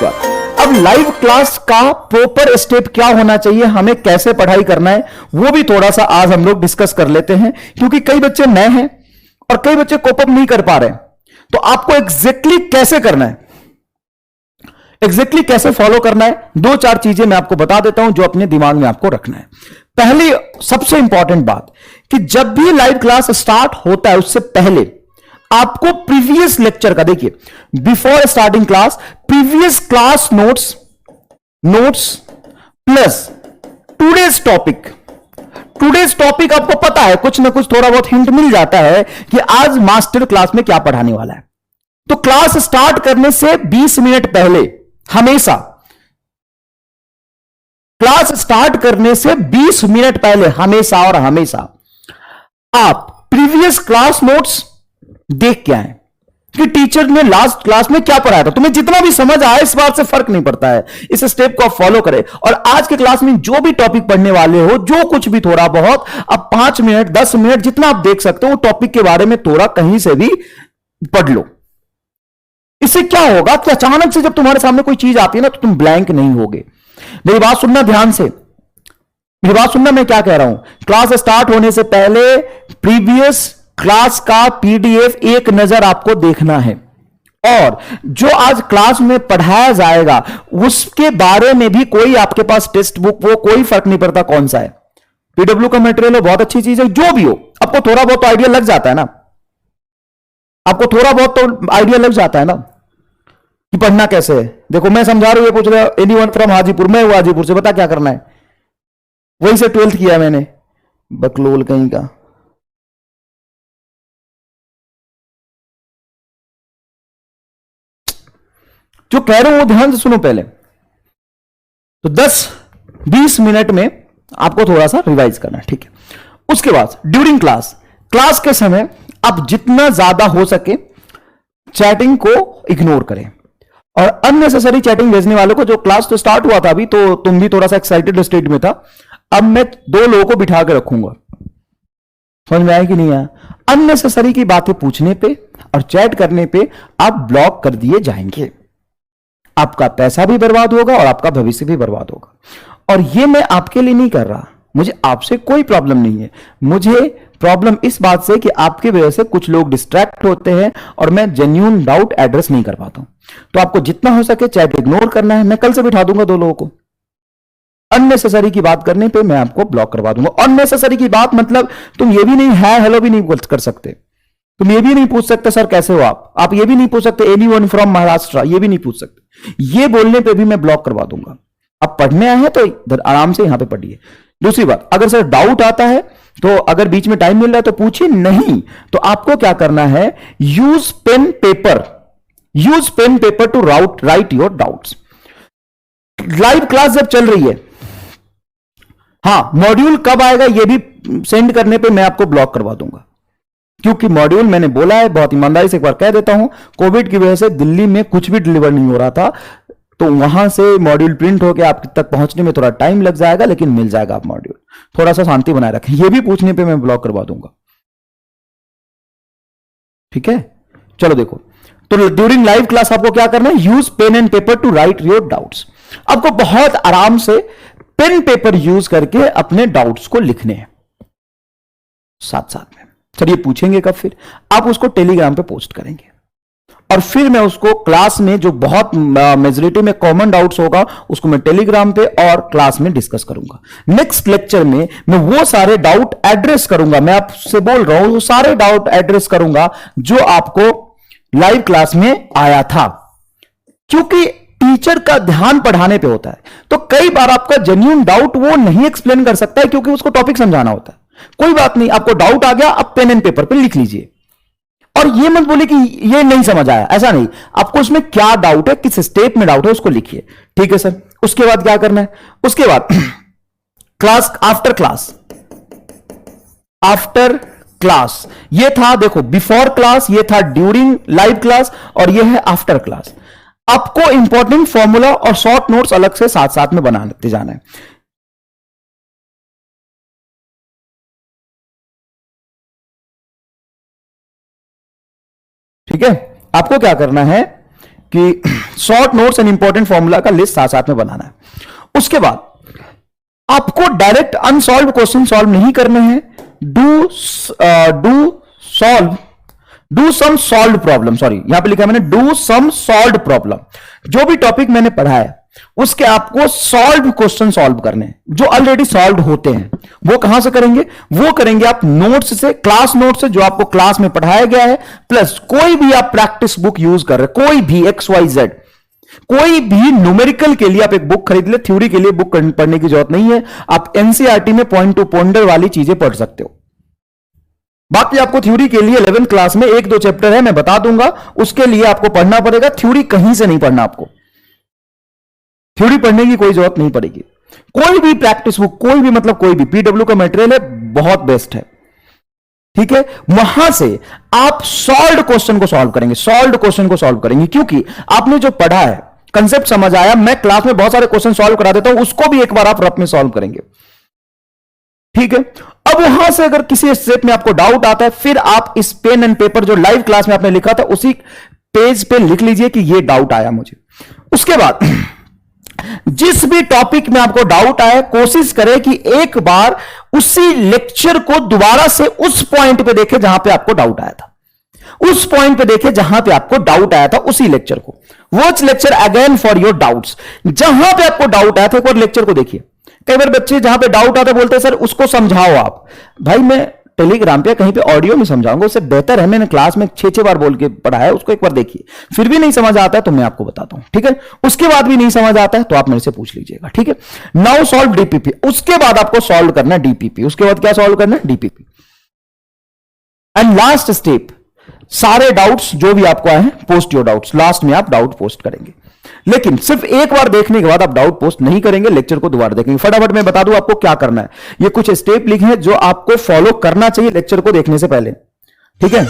अब live class का proper step क्या होना चाहिए, हमें कैसे पढ़ाई करना है, वो भी थोड़ा सा आज हम लोग डिस्कस कर लेते हैं, क्योंकि कई बच्चे नए हैं और कई बच्चे कोप अप नहीं कर पा रहे हैं। तो आपको एग्जैक्टली कैसे करना है, एग्जैक्टली कैसे फॉलो करना है, दो चार चीजें मैं आपको बता देता हूं जो अपने दिमाग में आपको रखना है। पहली सबसे इंपॉर्टेंट बात कि जब भी लाइव क्लास स्टार्ट होता है उससे पहले आपको प्रीवियस लेक्चर का, देखिए before starting class previous class notes plus today's topic आपको पता है, कुछ ना कुछ थोड़ा बहुत हिंट मिल जाता है कि आज मास्टर क्लास में क्या पढ़ाने वाला है। तो क्लास स्टार्ट करने से 20 मिनट पहले हमेशा, क्लास स्टार्ट करने से 20 मिनट पहले हमेशा और हमेशा आप प्रीवियस क्लास नोट्स देख के आए कि टीचर ने लास्ट क्लास में क्या पढ़ाया था। तुम्हें जितना भी समझ आए इस बात से फर्क नहीं पड़ता है, इस स्टेप को आप फॉलो करें। और आज के क्लास में जो भी टॉपिक पढ़ने वाले हो, जो कुछ भी थोड़ा बहुत, अब 5 मिनट 10 मिनट जितना आप देख सकते हो टॉपिक के बारे में थोड़ा कहीं से भी पढ़ लो। इससे क्या होगा कि अचानक से जब तुम्हारे सामने कोई चीज आती है ना तो तुम ब्लैंक नहीं होगे। मेरी बात सुनना ध्यान से, मेरी बात सुनना, मैं क्या कह रहा हूं। क्लास स्टार्ट होने से पहले प्रीवियस क्लास का पीडीएफ एक नजर आपको देखना है, और जो आज क्लास में पढ़ाया जाएगा उसके बारे में भी कोई आपके पास टेक्स्ट बुक, वो कोई फर्क नहीं पड़ता कौन सा है, पीडब्ल्यू का मटेरियल है, बहुत अच्छी चीज है, जो भी हो आपको थोड़ा बहुत तो आइडिया लग जाता है ना, आपको थोड़ा बहुत तो आइडिया लग जाता है ना कि पढ़ना कैसे है। देखो मैं समझा रहा हूं, ये पूछ रहा है एनीवन फ्रॉम हाजीपुर, मैं हूं हाजीपुर से, बता क्या करना है, वहीं से 12th किया मैंने, बकलोल कहीं का। जो कह रहा हूं वो ध्यान से सुनो पहले। तो 10-20 मिनट में आपको थोड़ा सा रिवाइज करना है, ठीक है। उसके बाद ड्यूरिंग क्लास के समय आप जितना ज्यादा हो सके चैटिंग को इग्नोर करें, और अननेसेसरी चैटिंग भेजने वालों को, जो क्लास तो स्टार्ट हुआ था अभी, तो तुम भी थोड़ा सा एक्साइटेड स्टेट में था, अब मैं 2 लोगों को बिठा के रखूंगा, समझ में आया कि नहीं आया। अननेसेसरी की बातें पूछने पे और चैट करने पे आप ब्लॉक कर दिए जाएंगे, आपका पैसा भी बर्बाद होगा और आपका भविष्य भी बर्बाद होगा। और ये मैं आपके लिए नहीं कर रहा, मुझे आपसे कोई प्रॉब्लम नहीं है, मुझे प्रॉब्लम इस बात से कि आपकी वजह से कुछ लोग डिस्ट्रैक्ट होते हैं और मैं जेन्युइन डाउट एड्रेस नहीं कर पाता हूं। तो आपको जितना हो सके चैट इग्नोर करना है। मैं कल से बिठा दूंगा 2 लोगों को, अननेसेसरी की बात करने पे मैं आपको ब्लॉक करवा दूंगा। अननेसेसरी की बात मतलब तुम ये भी नहीं है हेलो भी नहीं कर सकते, तुम ये भी नहीं पूछ सकते सर कैसे हो आप ये भी नहीं पूछ सकते एनीवन फ्रॉम महाराष्ट्र, ये भी नहीं पूछ सकते। ये बोलने पे भी मैं ब्लॉक करवा दूंगा। आप पढ़ने आए हैं तो इधर आराम से यहां पे पढ़िए। दूसरी बात, अगर सर डाउट आता है तो अगर बीच में टाइम मिल रहा है तो पूछिए, नहीं तो आपको क्या करना है, use pen paper to write your doubts. Live class जब चल रही है, हां मॉड्यूल कब आएगा ये भी सेंड करने पे मैं आपको ब्लॉक करवा दूंगा, क्योंकि मॉड्यूल मैंने बोला है, बहुत ईमानदारी से एक बार कह देता हूं, कोविड की वजह से दिल्ली में कुछ भी डिलीवर नहीं हो रहा था, तो वहां से मॉड्यूल प्रिंट होकर आप तक पहुंचने में थोड़ा टाइम लग जाएगा, लेकिन मिल जाएगा आप मॉड्यूल। थोड़ा सा शांति बनाए रखें, ये भी पूछने पे मैं ब्लॉक करवा दूंगा, ठीक है। चलो देखो, तो ड्यूरिंग लाइव क्लास आपको क्या करना है, use pen and paper to write your doubts. आपको बहुत आराम से पेन पेपर यूज करके अपने डाउट्स को लिखने हैं साथ साथ में। सर ये पूछेंगे कब, फिर आप उसको टेलीग्राम पे पोस्ट करेंगे, और फिर मैं उसको क्लास में जो बहुत मेजॉरिटी में कॉमन डाउट्स होगा उसको मैं टेलीग्राम पे और क्लास में डिस्कस करूंगा। नेक्स्ट लेक्चर में मैं वो सारे डाउट एड्रेस करूंगा, मैं आपसे बोल रहा हूं वो सारे डाउट एड्रेस करूंगा जो आपको लाइव क्लास में आया था, क्योंकि टीचर का ध्यान पढ़ाने पे होता है। तो कई बार आपका जेन्युइन डाउट वो नहीं एक्सप्लेन कर सकता है क्योंकि उसको टॉपिक समझाना होता है। कोई बात नहीं, आपको डाउट आ गया, आप पेन एंड पेपर पे लिख लीजिए, और ये मत बोले कि ये नहीं समझ आया, ऐसा नहीं, आपको उसमें क्या डाउट है, किस स्टेप में डाउट है उसको लिखिए, ठीक है सर। उसके बाद क्या करना है, उसके बाद क्लास आफ्टर क्लास, ये था देखो बिफोर क्लास, ये था ड्यूरिंग लाइव क्लास, और ये है आफ्टर क्लास। आपको इंपॉर्टेंट फॉर्मूला और शॉर्ट नोट्स अलग से साथ साथ में बनाते जाना है। ठीक है, आपको क्या करना है, कि short notes and important formula का लिस्ट साथ साथ में बनाना है। उसके बाद आपको डायरेक्ट अनसॉल्व क्वेश्चन सॉल्व नहीं करने हैं, do sum solve problem, sorry यहां पे लिखा है मैंने डू सम सॉल्व प्रॉब्लम। जो भी टॉपिक मैंने पढ़ा है उसके आपको सॉल्व क्वेश्चन सॉल्व करने हैं जो ऑलरेडी सॉल्व होते हैं। वो कहां से करेंगे? वो करेंगे आप नोट्स से, क्लास नोट्स से जो आपको क्लास में पढ़ाया गया है, प्लस कोई भी आप प्रैक्टिस बुक यूज कर रहे हैं, कोई भी XYZ, कोई भी न्यूमेरिकल के लिए आप एक बुक खरीद ले, थ्योरी के लिए बुक पढ़ने की जरूरत नहीं है। आप एनसीईआरटी में पॉइंट टू पॉइंटर वाली चीजें पढ़ सकते हो। बाकी आपको थ्योरी के लिए 11th क्लास में 1-2 चैप्टर है, मैं बता दूंगा, उसके लिए आपको पढ़ना पड़ेगा। थ्योरी कहीं से नहीं पढ़ना, आपको थ्योरी पढ़ने की कोई जरूरत नहीं पड़ेगी। कोई भी प्रैक्टिस बुक, कोई भी मतलब कोई भी पीडब्ल्यू का मटेरियल है, बहुत बेस्ट है, ठीक है। वहां से आप सॉल्व क्वेश्चन को सॉल्व करेंगे, सॉल्व क्वेश्चन को सॉल्व करेंगे, क्योंकि आपने जो पढ़ा है, कंसेप्ट समझ आया, मैं क्लास में बहुत सारे क्वेश्चन सॉल्व करा देता हूं, उसको भी एक बार आप रफ में सॉल्व करेंगे, ठीक है। अब वहां से अगर किसी स्टेप में आपको डाउट आता है, फिर आप इस पेन एंड पेपर जो लाइव क्लास में आपने लिखा था उसी पेज पे लिख लीजिए कि ये डाउट आया मुझे। उसके बाद जिस भी टॉपिक में आपको डाउट आए, कोशिश करें कि एक बार उसी लेक्चर को दोबारा से उस पॉइंट पे देखें जहां पे आपको डाउट आया था, उस पॉइंट पे देखें जहां पे आपको डाउट आया था, उसी लेक्चर को। Watch lecture again for your doubts. जहां पे आपको डाउट आया था एक बार लेक्चर को देखिए। कई बार बच्चे जहां पे डाउट आता है बोलते हैं सर उसको समझाओ आप। भाई मैं टेलीग्राम पे कहीं पे ऑडियो में समझाऊंगा, उससे बेहतर है मैंने क्लास में 6-6 बार बोल के पढ़ा है, उसको एक बार देखिए। फिर भी नहीं समझ आता है तो मैं आपको बताता हूं, ठीक है। उसके बाद भी नहीं समझ आता है तो आप मेरे से पूछ लीजिएगा, ठीक है। Now solve DPP. उसके बाद आपको सॉल्व करना है डीपीपी। उसके बाद क्या सॉल्व करना है? डीपीपी। एंड लास्ट स्टेप, सारे डाउट्स जो भी आपको आए हैं, पोस्ट योर डाउट्स। लास्ट में आप डाउट पोस्ट करेंगे, लेकिन सिर्फ एक बार देखने के बाद आप डाउट पोस्ट नहीं करेंगे, लेक्चर को दोबारा देखेंगे। फटाफट मैं बता दूं आपको क्या करना है। ये कुछ स्टेप लिखे हैं जो आपको फॉलो करना चाहिए लेक्चर को देखने से पहले, ठीक है।